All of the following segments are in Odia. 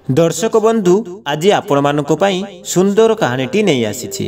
दर्शक बंधु आज आपण मानक पई सुंदर कहानीटी नहीं आसी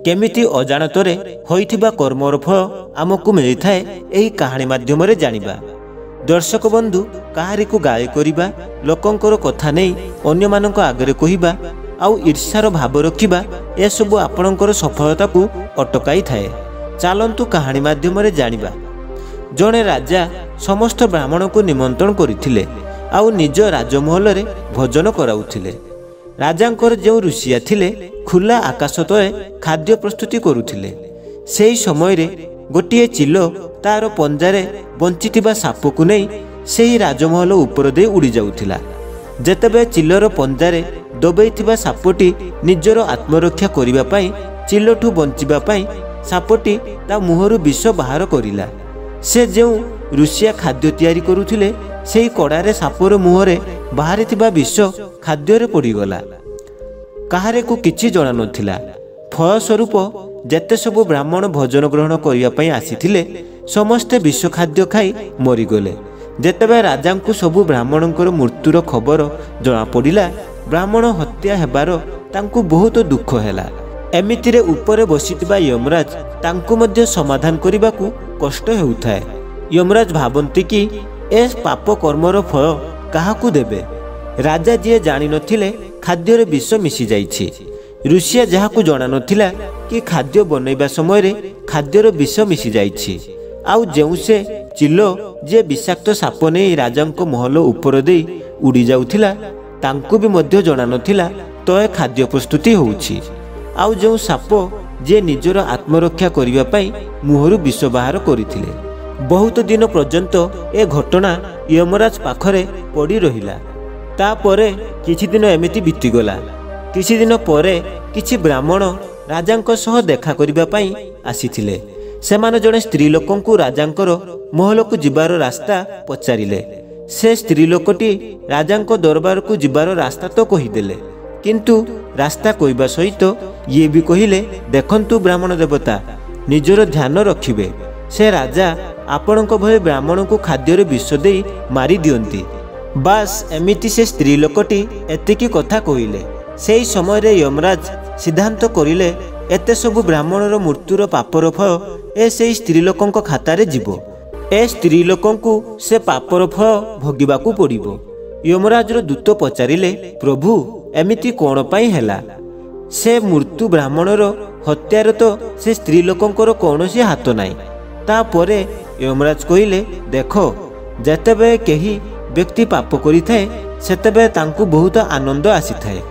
केमिति अजाणतरे होइथिबा कर्मर फल आमको मिली थाए एही कहानी माध्यम रे जानिबा। दर्शक बंधु कहारी को गाली करिबा लोकंकर कथा नहीं अन्य मानक आगरे कहिबा आउ ईर्ष्यार भाव रखिबा ए सब आपणकर सफलता को अटकाई थाए। चलंतु कहानी माध्यम रे जानिबा। जणे राजा समस्त ब्राह्मण को निमंत्रण करथिले आउ निज राजमहल रे भोजन कराउथिले। राजांकर जो ऋषिया थिले खुला आकाश तले खाद्य प्रस्तुति करुथिले। सेही समय रे गोटिए चिलो तार पंजारे बंचिथिबा साप को नहीं सेही राजमहल ऊपर दे उड़ी जाउथिला। जेतेबे चिलोर पंजारे दबेइथिबा सापटी निजर आत्मरक्षा करिबा पई चिलोठु बंचिबा पई सापटी ता मुहरु विष बाहर करिला। से जो ऋषिया खाद्य तैयारी करुथिले सेही कड़ारे सापर मुहरे बाहरी थिबा विष खाद्य पड़गला। काहारे को किछि जणा नथिला। फलस्वरूप जेते सब ब्राह्मण भोजन ग्रहण करिया पई आसीथिले समस्ते विष खाद्य खाई मरीगले। जेतेबे राजा को सबु ब्राह्मणकर मृत्युर खबर जना पड़िला ब्राह्मण हत्या हेबार तांकु बहुत दुख हैला। एमितिरे ऊपरे बसिथिबा यमराज तांकु मध्य समाधान करिबाकू कष्ट हेउथाए। यमराज भाबंती कि ए पाप कर्मर फल काहाकू देबे। राजा जी जानि नथिले खाद्य विष मिसी जाइछि। ऋषिया जहाकू जणा नथिला कि खाद्य बनैबा समय रे खाद्यर विष मिसी जाइछि। आउ जेउ से चिलो जे विषाक्त साप नै राजांको महल ऊपर देई उड़ी जाउथिला तांकू भी मध्य जणा नथिला तय खाद्य प्रस्तुति होउछि। आउ जो साप जे निजर आत्मरक्षा करिबा पई मुहरु विष बाहर करिथिले। बहुत दिन पर्यंत ए घटना यमराज पाखरे पड़ी रहिला। तापरे किछि दिन एमिति बीतीगला। किछि दिन परे किछि ब्राह्मण राजांको सह देखा करिबा पई आसीथिले। सेमाने जणे स्त्री लोकंकु राजांकर महल को जिबार रास्ता पचारिले। से स्त्री लोकटी राजांको दरबार को जिबार रास्ता तो कहिदेले किंतु रास्ता कहवा सहित ये भी कहिले देखंतु ब्राह्मण देवता निजर ध्यान रखिबे। से राजा आपणक भय ब्राह्मण को खाद्य विष दे मारी दियंती। बास एमिति से स्त्री लोकटी एतिकी कथा कहिले। सेही समय रे यमराज सिद्धांत करिले एते सब ब्राह्मणर मृत्युर पापर फल ए सेही स्त्री लोकंक खाता रे जीवो। ए स्त्री लोकंकु से पापर फल भोगिबाकू पड़िबो। यमराजर दूत पचारिले प्रभु एमिति कोण पाई हैला। से मृत्यु ब्राह्मणर हत्यार तो से स्त्री लोकंकर कौनसी हाथ नाही। तापरे यमराज कहिले देखो जेतेबे केही व्यक्ति पाप करिथाए सेतेबे तांकु बहुत आनंद आसीथाए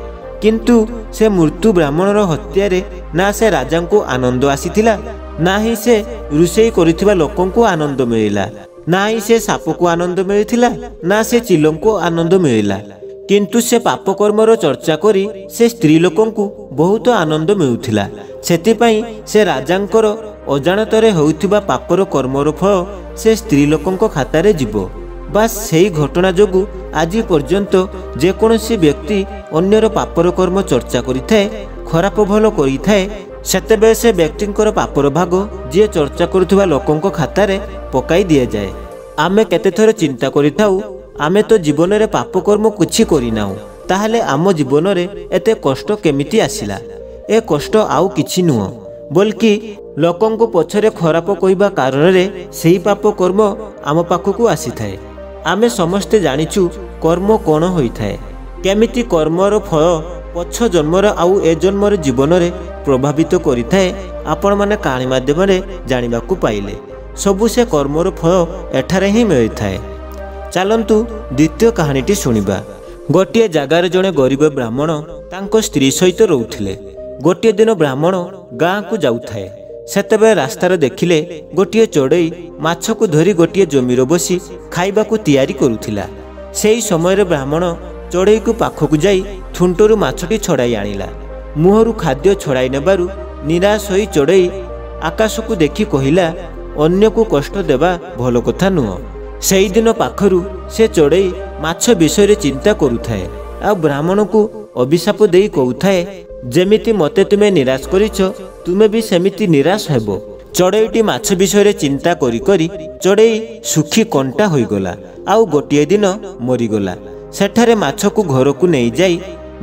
किंतु से मृत्यु ब्राह्मणर हत्यारे ना से राजांकु आनंद आसीथिला ना ही से रुषेई करिथिबा लोकंकु आनंद मिलिला ना ही से साप को आनंद मिलिथिला ना से चिलंकु आनंद मिलिला किंतु से पाप कर्मर चर्चा करी से स्त्री लोकंकु बहुत आनंद मिलुथिला। सेतिपई से राजांकर अजाणतरे होइथिबा पापर कर्मर फल से स्त्री लोकंक खातारे जीवो। बास सेही घटना जोगु आज पर्यंत जेकोसी व्यक्ति अन्यर पापर कर्म चर्चा करिथाए खराप भल करिथाए सेतेबे से व्यक्तिंकर पापर भाग जे चर्चा करुथिबा लोकंक खातारे पकाई दिया जाए। आमे केते थर चिंता करिथाउ आमे तो जीवन रे पाप कर्म किछि करिनाउ ताहले आम जीवन रे एते कष्ट केमिति आसिला। ए कष्ट आउ किछि नुह बल्कि लोकंको पछरे खराप कहिबा कारण रे सेही पाप कर्म आम पाखकू आसी थाए। आमे समस्ते जानिछु कर्म कोन होई थाए केमिति कर्मर फल पछ जन्मर आउ ए जन्मर जीवन रे प्रभावित करि थाए। आपण माने कहानी माध्यम रे जानिबाकू पाइले सबु से कर्मर फल एठारे ही मिलि थाए। चलंतु द्वितीय कहानीटी सुनिबा। गोटिए जगार जणे गरीब ब्राह्मण तांको स्त्री सहित रहउथिले। गोटिए दिन ब्राह्मण गाँ को जाउथाए। सेतेबे रास्तार देखिले गोटिए चढ़ई माछ को धरी गोटिए जमीर बसी खाइबा को तैयारी करुथिला। सेही समय रे ब्राह्मण चढ़ई को पाखकू जाई थुंटरू माछटी छड़ाई आनिला। मुहरु खाद्य छड़ाई नेबारु निराश होई चढ़ई आकाश को देखि कहिला अन्य को कष्ट देबा भल कथा नुह। सेही दिन पाखरु से चढ़ई माछ विषय चिंता करुथाए आ ब्राह्मण को अभिशाप देई कहूथाए जेमिति मते तुमे निराश करिछ तुमे भी सेमिति निराश हेबो। चढ़ईटी माछ विषय चिंता करी करी चढ़ई सुखी कंटा होईगला आउ गोटिए दिन मरीगला। ସେଠାରେ ମାଛକୁ ଘରକୁ ନେଇଯାଇ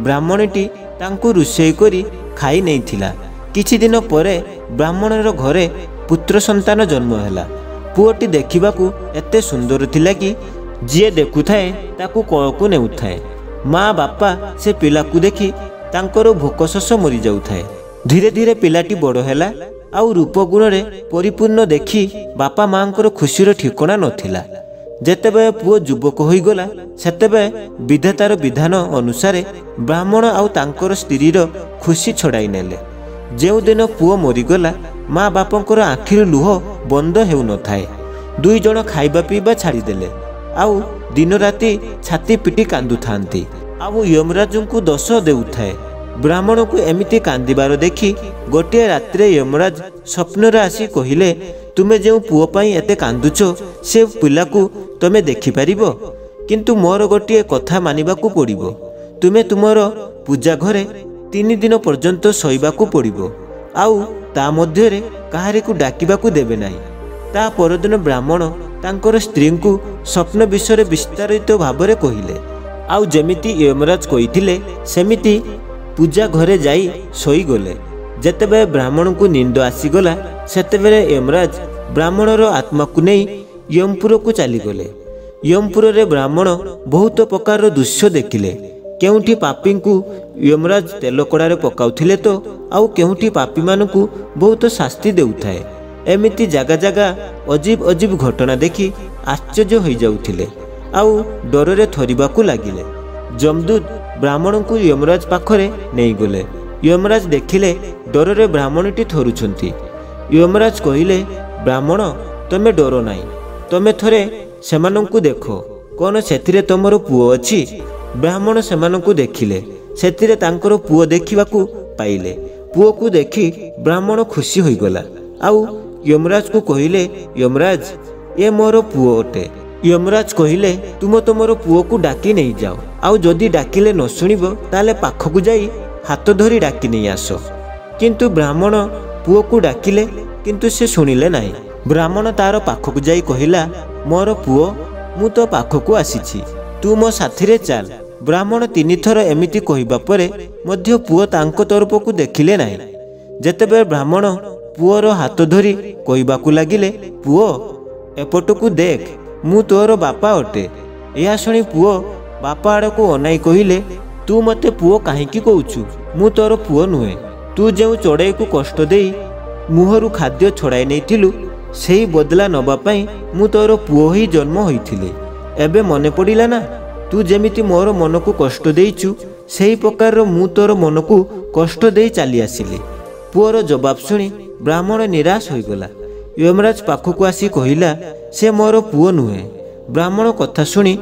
ବ୍ରାହ୍ମଣୀଟି ତାଙ୍କୁ ରୋଷେଇ କରି ଖାଇ ନେଇଥିଲା। କିଛି ଦିନ ପରେ ବ୍ରାହ୍ମଣର ଘରେ ପୁତ୍ର ସନ୍ତାନ ଜନ୍ମ ହେଲା। ପୁଅଟି ଦେଖିବାକୁ ଏତେ ସୁନ୍ଦର ଥିଲା କି ଯିଏ ଦେଖୁଥାଏ ତାକୁ କୋଳକୁ ନେଉଥାଏ। ମା ବାପା ସେ ପିଲାକୁ ଦେଖି ତାଙ୍କର ଭୋକ ଶୋଷ ମରିଯାଉଥାଏ। ଧୀରେ ଧୀରେ ପିଲାଟି ବଡ଼ ହେଲା ଆଉ ରୂପ ଗୁଣରେ ପରିପୂର୍ଣ୍ଣ ଦେଖି ବାପା ମାଙ୍କର ଖୁସିର ଠିକଣା ନଥିଲା। ଯେତେବେଳେ ପୁଅ ଯୁବକ ହୋଇଗଲା ସେତେବେଳେ ବିଧାତାର ବିଧାନ ଅନୁସାରେ ବ୍ରାହ୍ମଣ ଆଉ ତାଙ୍କର ସ୍ତ୍ରୀର ଖୁସି ଛଡ଼ାଇ ନେଲେ। ଯେଉଁଦିନ ପୁଅ ମରିଗଲା ମା ବାପାଙ୍କର ଆଖିରୁ ଲୁହ ବନ୍ଦ ହେଉନଥାଏ। ଦୁଇ ଜଣ ଖାଇବା ପିଇବା ଛାଡ଼ିଦେଲେ ଆଉ ଦିନ ରାତି ଛାତି ପିଟି କାନ୍ଦୁଥାନ୍ତି ଆଉ ଯମରାଜଙ୍କୁ ଦୋଷ ଦେଉଥାଏ। ବ୍ରାହ୍ମଣକୁ ଏମିତି କାନ୍ଦିବାର ଦେଖି ଗୋଟିଏ ରାତିରେ ଯମରାଜ ସ୍ୱପ୍ନରେ ଆସି କହିଲେ, ତୁମେ ଯେଉଁ ପୁଅ ପାଇଁ ଏତେ କାନ୍ଦୁଛ ସେ ପିଲାକୁ ତୁମେ ଦେଖିପାରିବ, କିନ୍ତୁ ମୋର ଗୋଟିଏ କଥା ମାନିବାକୁ ପଡ଼ିବ। ତୁମେ ତୁମର ପୂଜା ଘରେ 3 ଦିନ ପର୍ଯ୍ୟନ୍ତ ଶୋଇବାକୁ ପଡ଼ିବ ଆଉ ତା ମଧ୍ୟରେ କାହାରିକୁ ଡାକିବାକୁ ଦେବେ ନାହିଁ। ତା ପରଦିନ ବ୍ରାହ୍ମଣ ତାଙ୍କର ସ୍ତ୍ରୀଙ୍କୁ ସ୍ୱପ୍ନ ବିଷୟରେ ବିସ୍ତାରିତ ଭାବରେ କହିଲେ ଆଉ ଯେମିତି ଯମରାଜ କହିଥିଲେ ସେମିତି ପୂଜା ଘରେ ଯାଇ ଶୋଇଗଲେ। ଯେତେବେଳେ ବ୍ରାହ୍ମଣଙ୍କୁ ନିନ୍ଦ ଆସିଗଲା ସେତେବେଳେ ଯମରାଜ ବ୍ରାହ୍ମଣର ଆତ୍ମାକୁ ନେଇ ଯମପୁରକୁ ଚାଲିଗଲେ। ଯମପୁରରେ ବ୍ରାହ୍ମଣ ବହୁତ ପ୍ରକାରର ଦୃଶ୍ୟ ଦେଖିଲେ। କେଉଁଠି ପାପୀଙ୍କୁ ଯମରାଜ ତେଲ କଡ଼ାରେ ପକାଉଥିଲେ ତ ଆଉ କେଉଁଠି ପାପୀମାନଙ୍କୁ ବହୁତ ଶାସ୍ତି ଦେଉଥାଏ। ଏମିତି ଜାଗା ଜାଗା ଅଜୀବ ଅଜୀବ ଘଟଣା ଦେଖି ଆଶ୍ଚର୍ଯ୍ୟ ହୋଇଯାଉଥିଲେ ଆଉ ଡରରେ ଥରିବାକୁ ଲାଗିଲେ। ଯମଦୂତ ବ୍ରାହ୍ମଣଙ୍କୁ ଯମରାଜ ପାଖରେ ନେଇଗଲେ। ଯମରାଜ ଦେଖିଲେ ଡରରେ ବ୍ରାହ୍ମଣଟି ଥରୁଛନ୍ତି। ଯମରାଜ କହିଲେ, ବ୍ରାହ୍ମଣ ତମେ ଡର ନାହିଁ, ତମେ ଥରେ ସେମାନଙ୍କୁ ଦେଖ, କ'ଣ ସେଥିରେ ତମର ପୁଅ ଅଛି? ବ୍ରାହ୍ମଣ ସେମାନଙ୍କୁ ଦେଖିଲେ, ସେଥିରେ ତାଙ୍କର ପୁଅ ଦେଖିବାକୁ ପାଇଲେ। ପୁଅକୁ ଦେଖି ବ୍ରାହ୍ମଣ ଖୁସି ହୋଇଗଲା ଆଉ ଯମରାଜକୁ କହିଲେ, ଯମରାଜ ଏ ମୋର ପୁଅ ଅଟେ। ଯମରାଜ କହିଲେ, ତୁମ ତମର ପୁଅକୁ ଡାକି ନେଇଯାଅ ଆଉ ଯଦି ଡାକିଲେ ନ ଶୁଣିବ ତାହେଲେ ପାଖକୁ ଯାଇ ହାତ ଧରି ଡାକି ନେଇ ଆସ। କିନ୍ତୁ ବ୍ରାହ୍ମଣ ପୁଅକୁ ଡାକିଲେ କିନ୍ତୁ ସେ ଶୁଣିଲେ ନାହିଁ। ବ୍ରାହ୍ମଣ ତାର ପାଖକୁ ଯାଇ କହିଲା, ମୋର ପୁଅ ମୁଁ ତ ପାଖକୁ ଆସିଛି, ତୁ ମୋ ସାଥିରେ ଚାଲ। ବ୍ରାହ୍ମଣ 3 ଥର ଏମିତି କହିବା ପରେ ମଧ୍ୟ ପୁଅ ତାଙ୍କ ତରଫକୁ ଦେଖିଲେ ନାହିଁ। ଯେତେବେଳେ ବ୍ରାହ୍ମଣ ପୁଅର ହାତ ଧରି କହିବାକୁ ଲାଗିଲେ, ପୁଅ ଏପଟକୁ ଦେଖ, ମୁଁ ତୋର ବାପା ଅଟେ। ଏହା ଶୁଣି ପୁଅ ବାପା ଆଡ଼କୁ ଅନାଇ କହିଲେ, ତୁ ମୋତେ ପୁଅ କାହିଁକି କହୁଛୁ? ମୁଁ ତୋର ପୁଅ ନୁହେଁ। ତୁ ଯେଉଁ ଚଢ଼େଇକୁ କଷ୍ଟ ଦେଇ ମୁହଁରୁ ଖାଦ୍ୟ ଛଡ଼ାଇ ନେଇଥିଲୁ ସେହି ବଦଲା ନେବା ପାଇଁ ମୁଁ ତୋର ପୁଅ ହୋଇ ଜନ୍ମ ହୋଇଥିଲି। ଏବେ ମନେ ପଡ଼ିଲା ନା? ତୁ ଯେମିତି ମୋର ମନକୁ କଷ୍ଟ ଦେଇଛୁ ସେହି ପ୍ରକାରର ମୁଁ ତୋର ମନକୁ କଷ୍ଟ ଦେଇ ଚାଲି ଆସିଲି। ପୁଅର ଜବାବ ଶୁଣି ବ୍ରାହ୍ମଣ ନିରାଶ ହୋଇଗଲା। ଯମରାଜ ପାଖକୁ ଆସି କହିଲା, ସେ ମୋର ପୁଅ ନୁହେଁ। ବ୍ରାହ୍ମଣ କଥା ଶୁଣି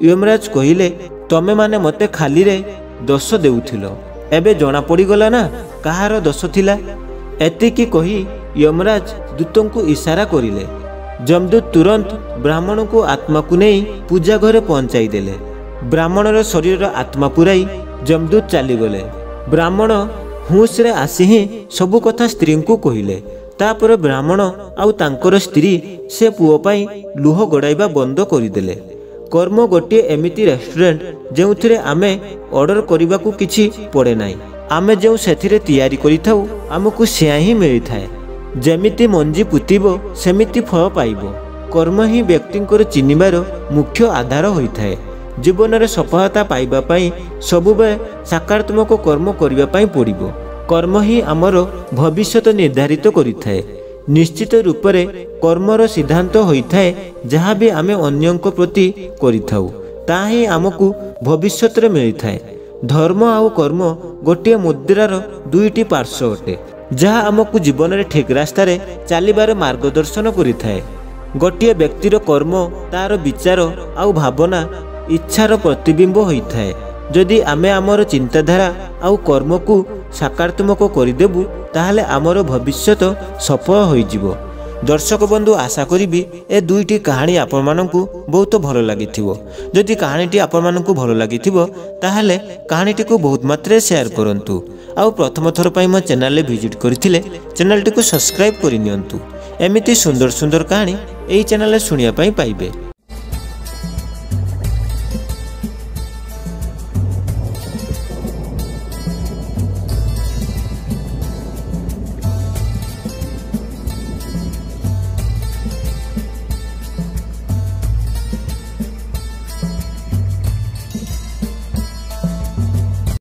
ଯମରାଜ କହିଲେ, ତମେମାନେ ମୋତେ ଖାଲିରେ ଦୋଷ ଦେଉଥିଲ, ଏବେ ଜଣା ପଡ଼ିଗଲା ନା କାହାର ଦୋଷ ଥିଲା? ଏତିକି କହି ଯମରାଜ ଦୂତଙ୍କୁ ଇଶାରା କରିଲେ। ଯମଦୂତ ତୁରନ୍ତ ବ୍ରାହ୍ମଣଙ୍କୁ ଆତ୍ମାକୁ ନେଇ ପୂଜା ଘରେ ପହଞ୍ଚାଇ ଦେଲେ। ବ୍ରାହ୍ମଣର ଶରୀରର ଆତ୍ମା ପୁରାଇ ଯମଦୂତ ଚାଲିଗଲେ। ବ୍ରାହ୍ମଣ ହୁଁସରେ ଆସି ହିଁ ସବୁ କଥା ସ୍ତ୍ରୀଙ୍କୁ କହିଲେ। ତାପରେ ବ୍ରାହ୍ମଣ ଆଉ ତାଙ୍କର ସ୍ତ୍ରୀ ସେ ପୁଅ ପାଇଁ ଲୁହ ଗଡ଼ାଇବା ବନ୍ଦ କରିଦେଲେ। କର୍ମ ଗୋଟିଏ ଏମିତି ରେଷ୍ଟୁରାଣ୍ଟ ଯେଉଁଥିରେ ଆମେ ଅର୍ଡର କରିବାକୁ କିଛି ପଡ଼େ ନାହିଁ। ଆମେ ଯେଉଁ ସେଥିରେ ତିଆରି କରିଥାଉ ଆମକୁ ସେୟା ହିଁ ମିଳିଥାଏ। ଯେମିତି ମଞ୍ଜି ପୁତିବ ସେମିତି ଫଳ ପାଇବ। କର୍ମ ହିଁ ବ୍ୟକ୍ତିଙ୍କର ଚିହ୍ନିବାର ମୁଖ୍ୟ ଆଧାର ହୋଇଥାଏ। ଜୀବନରେ ସଫଳତା ପାଇବା ପାଇଁ ସବୁବେଳେ ସକାରାତ୍ମକ କର୍ମ କରିବା ପାଇଁ ପଡ଼ିବ। କର୍ମ ହିଁ ଆମର ଭବିଷ୍ୟତ ନିର୍ଦ୍ଧାରିତ କରିଥାଏ। ନିଶ୍ଚିତ ରୂପରେ କର୍ମର ସିଦ୍ଧାନ୍ତ ହୋଇଥାଏ ଯାହା ବି ଆମେ ଅନ୍ୟଙ୍କ ପ୍ରତି କରିଥାଉ ତାହା ହିଁ ଆମକୁ ଭବିଷ୍ୟତରେ ମିଳିଥାଏ। ଧର୍ମ ଆଉ କର୍ମ ଗୋଟିଏ ମୁଦ୍ରାର 2ଟି ପାର୍ଶ୍ୱ ଅଟେ, ଯାହା ଆମକୁ ଜୀବନରେ ଠିକ୍ ରାସ୍ତାରେ ଚାଲିବାର ମାର୍ଗଦର୍ଶନ କରିଥାଏ। ଗୋଟିଏ ବ୍ୟକ୍ତିର କର୍ମ ତାର ବିଚାର ଆଉ ଭାବନା ଇଚ୍ଛାର ପ୍ରତିବିମ୍ବ ହୋଇଥାଏ। ଯଦି ଆମେ ଆମର ଚିନ୍ତାଧାରା ଆଉ କର୍ମକୁ ସକାରାତ୍ମକ କରିଦେବୁ ତାହେଲେ ଆମର ଭବିଷ୍ୟତ ସଫଳ ହୋଇଯିବ। ଦର୍ଶକ ବନ୍ଧୁ, ଆଶା କରିବି ଏ 2ଟି କାହାଣୀ ଆପଣମାନଙ୍କୁ ବହୁତ ଭଲ ଲାଗିଥିବ। ଯଦି କାହାଣୀଟି ଆପଣମାନଙ୍କୁ ଭଲ ଲାଗିଥିବ ତାହେଲେ କାହାଣୀଟିକୁ ବହୁତ ମାତ୍ରାରେ ସେୟାର କରନ୍ତୁ ଆଉ ପ୍ରଥମ ଥର ପାଇଁ ମୋ ଚ୍ୟାନେଲରେ ଭିଜିଟ୍ କରିଥିଲେ ଚ୍ୟାନେଲଟିକୁ ସବସ୍କ୍ରାଇବ୍ କରିନିଅନ୍ତୁ। ଏମିତି ସୁନ୍ଦର ସୁନ୍ଦର କାହାଣୀ ଏହି ଚ୍ୟାନେଲରେ ଶୁଣିବା ପାଇଁ ପାଇବେ।